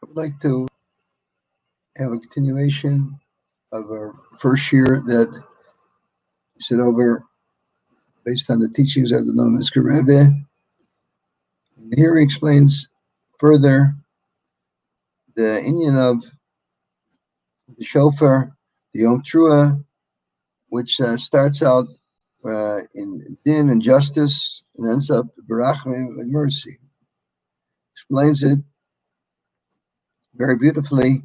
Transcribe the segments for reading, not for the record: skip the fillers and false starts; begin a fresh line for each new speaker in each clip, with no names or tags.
I'd like to have a continuation of our first year that we sit over based on the teachings of the novaminsker rebbe. And here he explains further the inyan of the shofar, the Yom Trua, which starts out in din and justice and ends up barachim and mercy. Explains it very beautifully.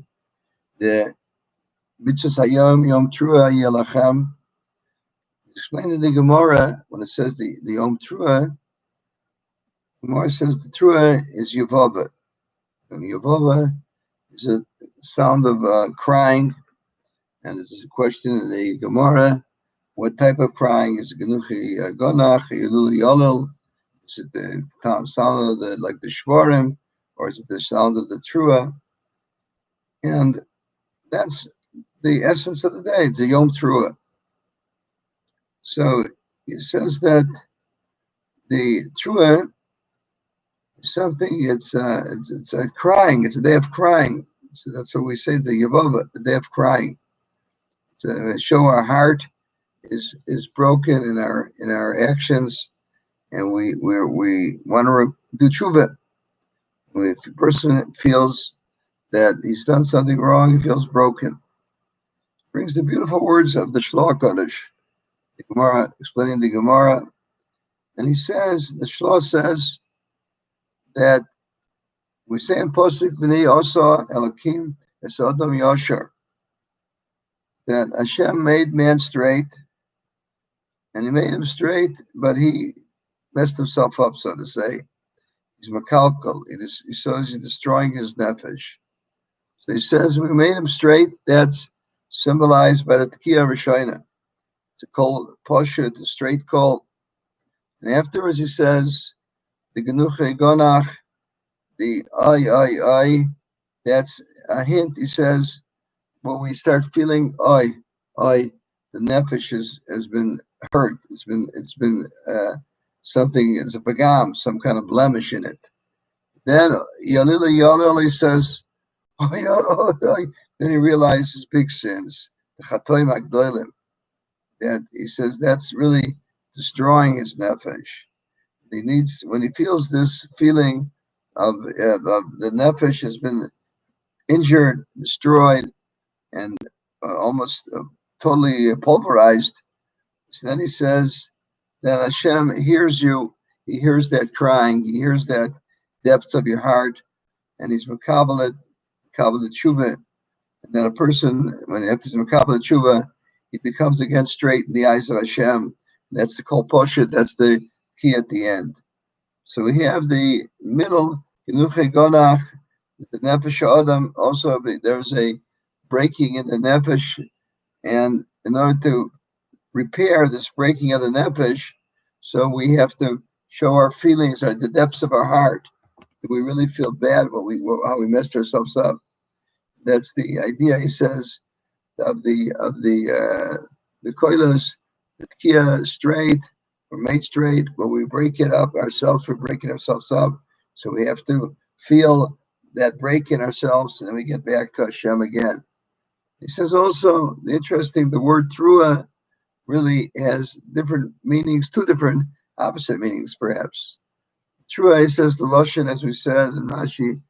The mitzvahs hayom Yom Trua yelachem. Explained in the Gemara when it says the Yom Trua. Gemara says the Trua is Yavava. And Yavava is a sound of crying. And this is a question in the Gemara. What type of crying? Is it Genuchi Gonach, Yelul Yolil? Is it the sound of like the Shvarim? Or is it the sound of the Trua? And that's the essence of the day. It's a Yom Trua. So he says that the Trua is something, it's a crying, it's a day of crying. So that's what we say, the Yavava, the day of crying. To show our heart is broken in our actions, and we want to do tshuva. If a person feels that he's done something wrong, he feels broken. Brings the beautiful words of the Shloh Kodesh, the Gemara, explaining the Gemara, and he says, the Shloh says that we say in Posuk V'nei Osa Elokim Es Adam Yashar, that Hashem made man straight, and he made him straight, but he messed himself up, so to say. He's makalkal. He says he's destroying his nefesh. So he says we made him straight. That's symbolized by the Tekiah Rishayna. It's a kol poshet, a straight kol. And afterwards he says the genuche gonach, the I. That's a hint. He says when we start feeling the nefesh has been hurt. It's been something. It's a pagam, some kind of blemish in it. Then Yalil he says, then he realizes big sins. The chatoim agdolim. That he says that's really destroying his nefesh. He needs, when he feels this feeling of the nefesh has been injured, destroyed, and almost totally pulverized. So then he says that Hashem hears you. He hears that crying. He hears that depth of your heart, and he's mekabel tshuva. And then a person, when after he's mekabel tshuva, he becomes again straight in the eyes of Hashem. That's the kol poshet. That's the key at the end. So we have the middle genuche gonach, the nefesh adam. Also, there's a breaking in the nefesh, and in order to repair this breaking of the nefesh, so we have to show our feelings at the depths of our heart. We really feel bad how we messed ourselves up. That's the idea. He says of the koilos, the tkiya straight or made straight, but we break it up ourselves. We're breaking ourselves up, so we have to feel that break in ourselves, and then we get back to Hashem again. He says also, the word trua really has different meanings, two different opposite meanings, perhaps. Trua, he says the Lashon, as we said, and Rashi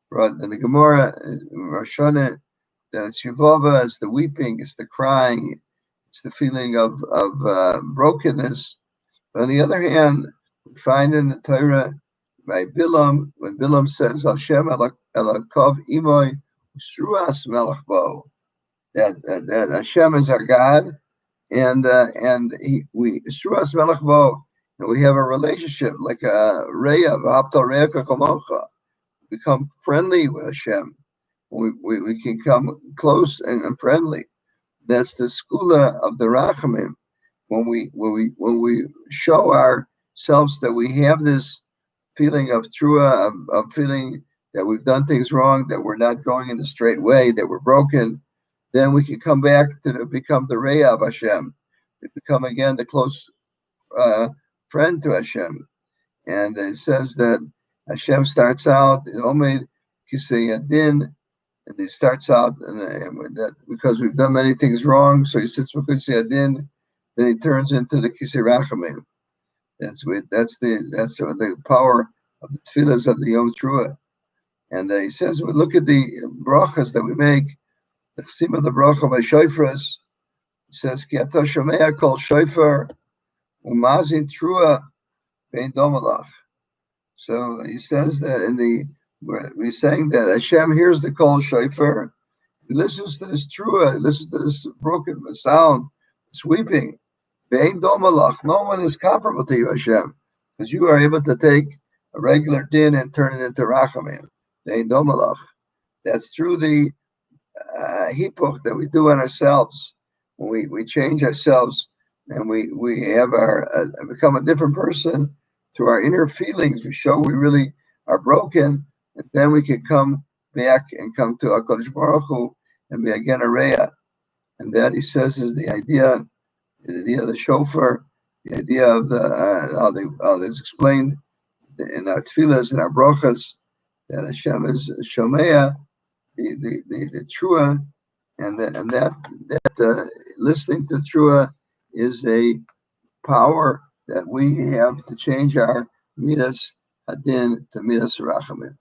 brought in the Gemara, Rosh Hashanah, that it's Yavava, it's the weeping, it's the crying, it's the feeling of brokenness. But on the other hand, we find in the Torah by Bilam, when Bilam says, Hashem elakov imoy shruas melech bo, that Hashem is our God, and we shruas melech bo, and we have a relationship like a reya v'haptal re'eka kamocha. Become friendly with Hashem. We can come close and friendly. That's the skula of the rachamim. When we show ourselves that we have this feeling of trua, of feeling that we've done things wrong, that we're not going in the straight way, that we're broken, then we can come back to become the reya of Hashem. We become again the close friend to Hashem. And it says that Hashem starts out, Omed Kisei Adin, and he starts out and with that because we've done many things wrong. So he sits with Kisei Adin, then he turns into the Kisei Rachamim. That's the power of the tefillahs of the Yom Teruah. And he says, we look at the brachas that we make, the chsim of the bracha by shofars. He says, Ki ato shomea kol shofar umazin trua bein domalach. So he says that we're saying that Hashem hears the kol shofar. He listens to this trua, he listens to this broken sound, this weeping. Bein domalach. No one is comparable to you, Hashem, because you are able to take a regular din and turn it into rachamim. Bein domalach. That's through the hipuch that we do on ourselves. When we change ourselves and we have become a different person through our inner feelings. We show we really are broken, and then we can come back and come to HaKadosh Baruch Hu and be again a reya. And that, he says, is the idea of the shofar, the idea of how it's explained in our tefillahs and our brachas, that Hashem is Shomea, the trua, and that listening to trua is a power that we have to change our midas hadin to midas rachamim.